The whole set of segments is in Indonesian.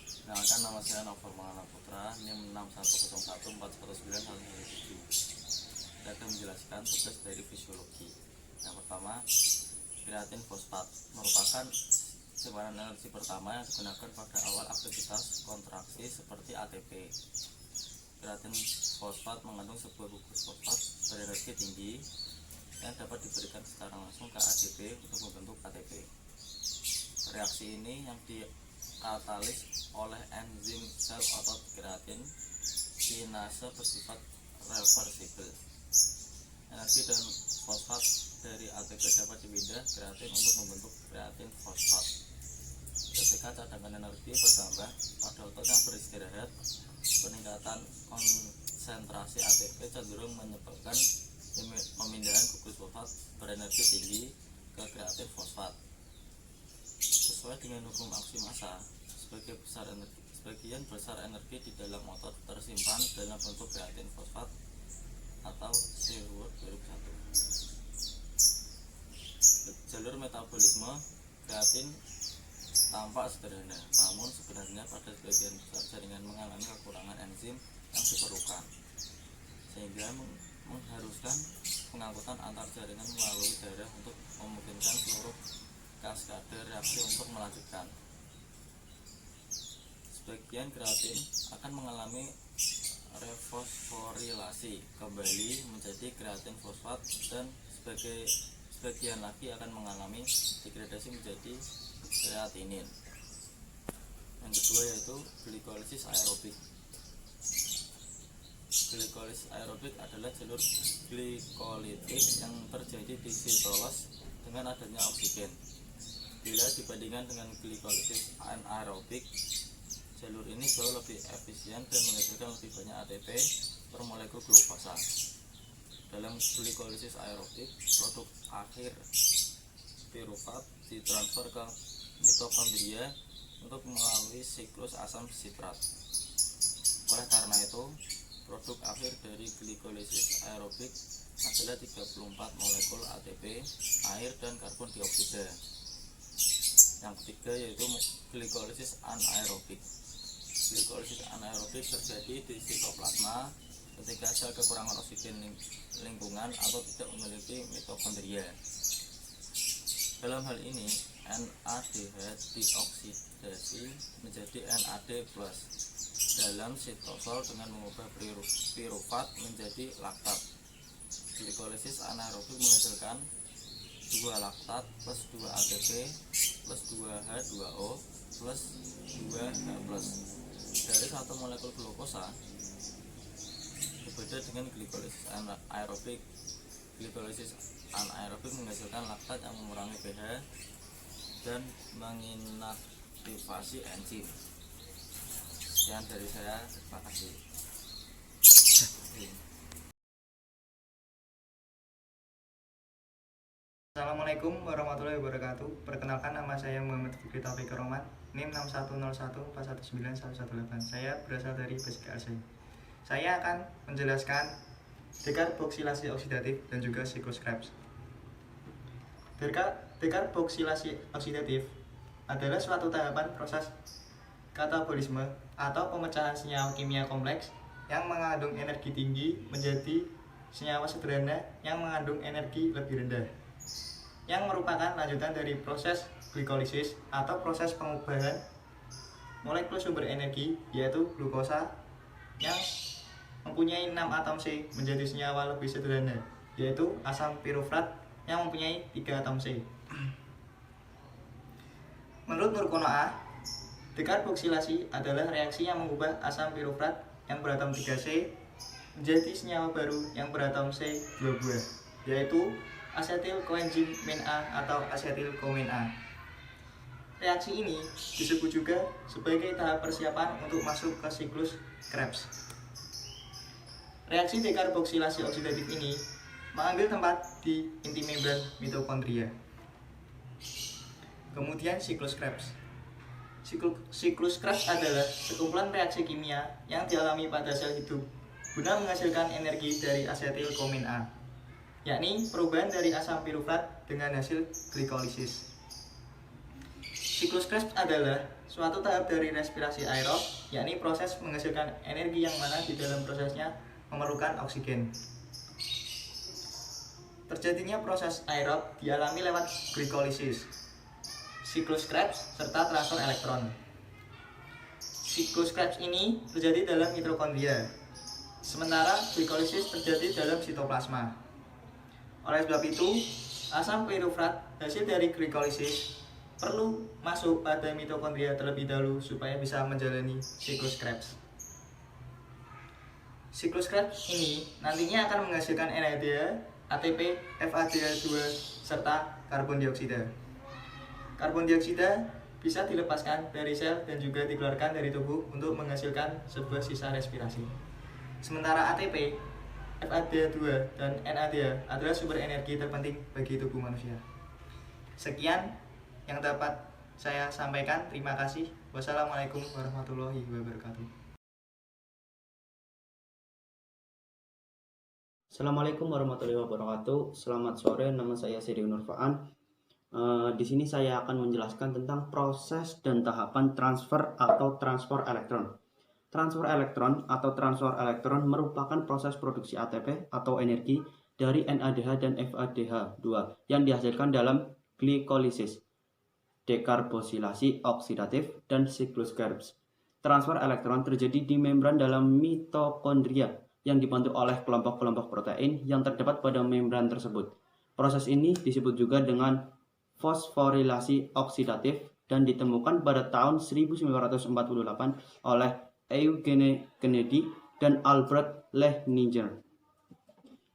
Kenalkan, nama saya Novel Maulana Putra, NIM 610141917. Saya akan menjelaskan tugas dari fisiologi. Yang pertama, kreatin fosfat merupakan simpanan energi pertama yang digunakan pada awal aktivitas kontraksi seperti ATP. Kreatin fosfat mengandung sebuah gugus fosfat berenergi tinggi yang dapat diberikan secara langsung ke ADP untuk membentuk ATP. Reaksi ini yang dikatalis oleh enzim sel otot kreatin kinase bersifat reversibel. Energi dan fosfat dari ATP dapat dipindah kreatin untuk membentuk kreatin fosfat. Ketika cadangan energi bertambah pada otot yang beristirahat, peningkatan konsentrasi ATP cenderung menyebabkan pemindahan gugus fosfat berenergi tinggi ke kreatin fosfat. Sesuai dengan hukum aksi massa, sebagian besar energi di dalam otot tersimpan dalam bentuk kreatin fosfat atau C-word 2001. Jalur metabolisme kreatin tampak sederhana, namun sebenarnya pada sebagian besar jaringan mengalami kekurangan enzim yang diperlukan, sehingga mengharuskan pengangkutan antar jaringan melalui darah untuk memungkinkan seluruh kaskade reaksi untuk melanjutkan. Sebagian kreatin akan mengalami refosforilasi kembali menjadi kreatin fosfat, dan sebagian lagi akan mengalami degradasi menjadi kreatinin. Yang kedua yaitu glikolisis aerobik. Glikolisis aerobik adalah jalur glikolitik yang terjadi di sitolos dengan adanya oksigen. Bila dibandingkan dengan glikolisis anaerobik, jalur ini jauh lebih efisien dan menghasilkan lebih banyak ATP per molekul glukosa. Dalam glikolisis aerobik, produk akhir pirufat ditransfer ke mitokondria untuk melalui siklus asam sitrat. Oleh karena itu, produk akhir dari glikolisis aerobik adalah 34 molekul ATP, air, dan karbon dioksida. Yang ketiga yaitu glikolisis anaerobik. Glikolisis anaerobik terjadi di sitoplasma ketika sel kekurangan oksigen lingkungan atau tidak memiliki mitokondria. Dalam hal ini, NADH dioksidasi menjadi NAD+ dalam sitosol dengan mengubah pirufat menjadi laktat. Glikolisis anaerobik menghasilkan 2 laktat plus 2 ATP plus 2 H2O plus 2 H+. Dari satu molekul glukosa. Berbeda dengan glikolisis anaerobik. Glikolisis anaerobik menghasilkan laktat yang mengurangi pH dan menginaktivasi enzim. Sekian dari saya, terima kasih. Assalamualaikum warahmatullahi wabarakatuh. Perkenalkan, nama saya Muhammad Fikri Taufik Rohman, NIM 61014191118. Saya berasal dari Basic ALC. Saya akan menjelaskan dekarboksilasi oksidatif dan juga siklus Krebs. Dekarboksilasi oksidatif adalah suatu tahapan proses katabolisme atau pemecahan senyawa kimia kompleks yang mengandung energi tinggi menjadi senyawa sederhana yang mengandung energi lebih rendah, yang merupakan lanjutan dari proses glikolisis atau proses pengubahan molekul sumber energi, yaitu glukosa yang mempunyai 6 atom C menjadi senyawa lebih sederhana, yaitu asam pirufat yang mempunyai 3 atom C. Menurut Nurkono A, dekarboksilasi adalah reaksi yang mengubah asam pirufat yang beratom 3C menjadi senyawa baru yang beratom C 2 buah, yaitu asetil koenzim min A atau asetil komin A. Reaksi ini disebut juga sebagai tahap persiapan untuk masuk ke siklus Krebs. Reaksi dekarboksilasi oksidatif ini mengambil tempat di inti membran mitokondria. Kemudian siklus Krebs. Siklus Krebs adalah sekumpulan reaksi kimia yang dialami pada sel hidup guna menghasilkan energi dari asetil komin A, yakni perubahan dari asam pirufat dengan hasil glikolisis. Siklus Krebs adalah suatu tahap dari respirasi aerob, yakni proses menghasilkan energi yang mana di dalam prosesnya memerlukan oksigen. Terjadinya proses aerob dialami lewat glikolisis, siklus Krebs, serta transfer elektron. Siklus Krebs ini terjadi dalam mitokondria, sementara glikolisis terjadi dalam sitoplasma. Oleh sebab itu, asam pirufrat hasil dari glikolisis perlu masuk pada mitokondria terlebih dahulu supaya bisa menjalani siklus Krebs. Siklus Krebs ini nantinya akan menghasilkan NADH, ATP, FADH2, serta karbon dioksida. Karbon dioksida bisa dilepaskan dari sel dan juga dikeluarkan dari tubuh untuk menghasilkan sebuah sisa respirasi. Sementara ATP, FADH2, dan NADH adalah sumber energi terpenting bagi tubuh manusia. Sekian yang dapat saya sampaikan. Terima kasih. Wassalamualaikum warahmatullahi wabarakatuh. Assalamualaikum warahmatullahi wabarakatuh. Selamat sore, nama saya Siri Nurfaan. Di sini saya akan menjelaskan tentang proses dan tahapan transfer atau transport elektron. Transfer elektron atau transfer elektron merupakan proses produksi ATP atau energi dari NADH dan FADH2 yang dihasilkan dalam glikolisis, dekarbosilasi oksidatif, dan siklus Krebs. Transfer elektron terjadi di membran dalam mitokondria yang dibantu oleh kelompok-kelompok protein yang terdapat pada membran tersebut. Proses ini disebut juga dengan fosforilasi oksidatif dan ditemukan pada tahun 1948 oleh Eugene Kennedy dan Albert Lechninger.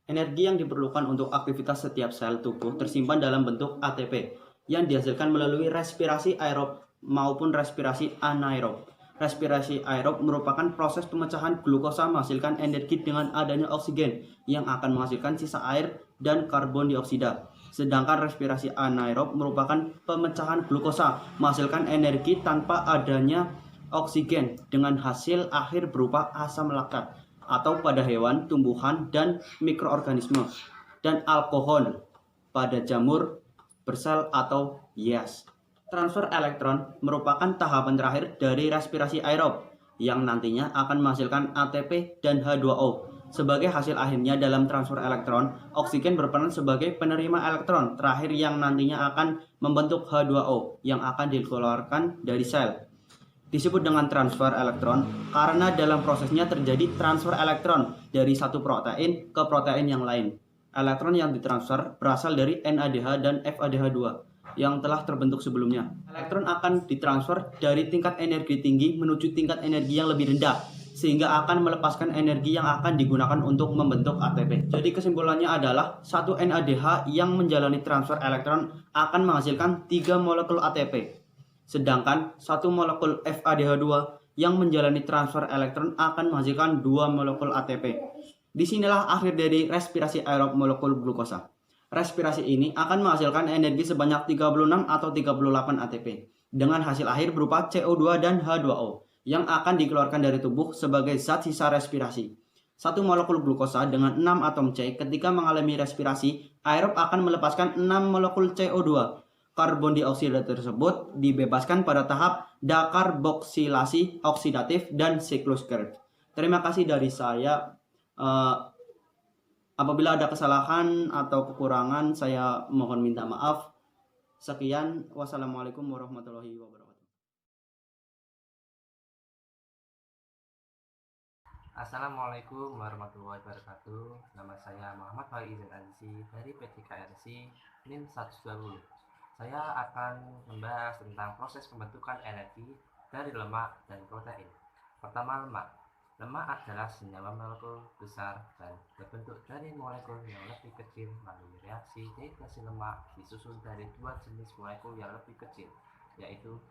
Energi yang diperlukan untuk aktivitas setiap sel tubuh tersimpan dalam bentuk ATP yang dihasilkan melalui respirasi aerob maupun respirasi anaerob. Respirasi aerob merupakan proses pemecahan glukosa menghasilkan energi dengan adanya oksigen yang akan menghasilkan sisa air dan karbon dioksida. Sedangkan respirasi anaerob merupakan pemecahan glukosa menghasilkan energi tanpa adanya oksigen dengan hasil akhir berupa asam laktat atau pada hewan, tumbuhan, dan mikroorganisme, dan alkohol pada jamur bersel atau hias. Transfer elektron merupakan tahapan terakhir dari respirasi aerob yang nantinya akan menghasilkan ATP dan H2O. Sebagai hasil akhirnya dalam transfer elektron, oksigen berperan sebagai penerima elektron terakhir yang nantinya akan membentuk H2O yang akan dikeluarkan dari sel. Disebut dengan transfer elektron karena dalam prosesnya terjadi transfer elektron dari satu protein ke protein yang lain. Elektron yang ditransfer berasal dari NADH dan FADH2 yang telah terbentuk sebelumnya. Elektron akan ditransfer dari tingkat energi tinggi menuju tingkat energi yang lebih rendah, sehingga akan melepaskan energi yang akan digunakan untuk membentuk ATP. Jadi kesimpulannya adalah satu NADH yang menjalani transfer elektron akan menghasilkan 3 molekul ATP. Sedangkan satu molekul FADH2 yang menjalani transfer elektron akan menghasilkan 2 molekul ATP. Disinilah akhir dari respirasi aerob molekul glukosa. Respirasi ini akan menghasilkan energi sebanyak 36 atau 38 ATP dengan hasil akhir berupa CO2 dan H2O yang akan dikeluarkan dari tubuh sebagai zat sisa respirasi. Satu molekul glukosa dengan 6 atom C ketika mengalami respirasi aerob akan melepaskan 6 molekul CO2. Karbon dioksida tersebut dibebaskan pada tahap dekarboksilasi oksidatif dan siklus Krebs. Terima kasih dari saya. Apabila ada kesalahan atau kekurangan, saya mohon minta maaf. Sekian, wassalamualaikum warahmatullahi wabarakatuh. Assalamualaikum warahmatullahi wabarakatuh. Nama saya Muhammad Faizal Azizi dari PTKRC NIM 120. Saya akan membahas tentang proses pembentukan energi dari lemak dan protein. Pertama, lemak. Lemak adalah senyawa molekul besar dan terbentuk dari molekul yang lebih kecil melalui reaksi dehidratasi lemak disusun dari 2 jenis molekul yang lebih kecil, yaitu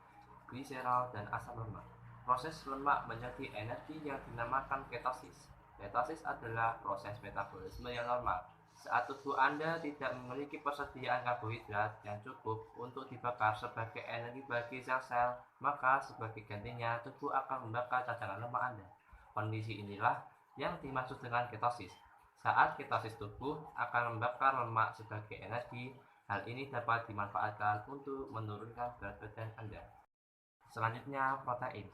gliserol dan asam lemak. Proses lemak menjadi energi yang dinamakan ketosis. Ketosis adalah proses metabolisme yang normal. Saat tubuh Anda tidak memiliki persediaan karbohidrat yang cukup untuk dibakar sebagai energi bagi sel-sel, maka sebagai gantinya tubuh akan membakar cadangan lemak Anda. Kondisi inilah yang dimaksud dengan ketosis. Saat ketosis, tubuh akan membakar lemak sebagai energi. Hal ini dapat dimanfaatkan untuk menurunkan berat badan Anda. Selanjutnya, protein.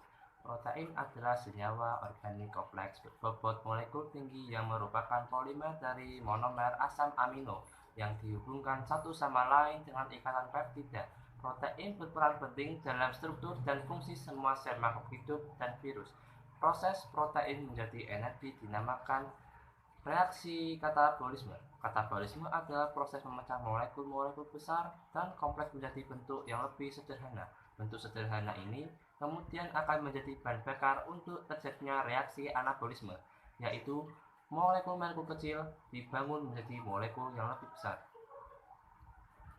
Protein adalah senyawa organik kompleks berbobot molekul tinggi yang merupakan polimer dari monomer asam amino yang dihubungkan satu sama lain dengan ikatan peptida. Protein berperan penting dalam struktur dan fungsi semua sel makhluk hidup dan virus. Proses protein menjadi energi dinamakan reaksi katabolisme. Katabolisme adalah proses memecah molekul-molekul besar dan kompleks menjadi bentuk yang lebih sederhana. Bentuk sederhana ini kemudian akan menjadi bahan bakar untuk terjadinya reaksi anabolisme, yaitu molekul-molekul kecil dibangun menjadi molekul yang lebih besar.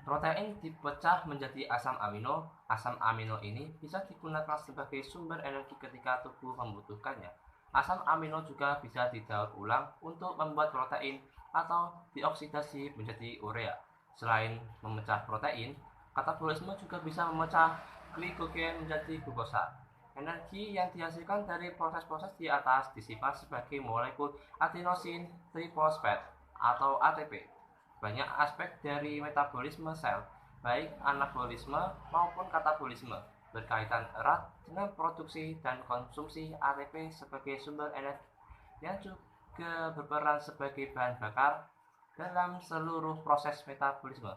Protein dipecah menjadi asam amino. Asam amino ini bisa digunakan sebagai sumber energi ketika tubuh membutuhkannya. Asam amino juga bisa didaur ulang untuk membuat protein atau dioksidasi menjadi urea. Selain memecah protein, katabolisme juga bisa memecah glikogen menjadi glukosa. Energi yang dihasilkan dari proses-proses di atas disimpan sebagai molekul adenosin trifosfat atau ATP. Banyak aspek dari metabolisme sel, baik anabolisme maupun katabolisme, berkaitan erat dengan produksi dan konsumsi ATP sebagai sumber energi yang juga berperan sebagai bahan bakar dalam seluruh proses metabolisme.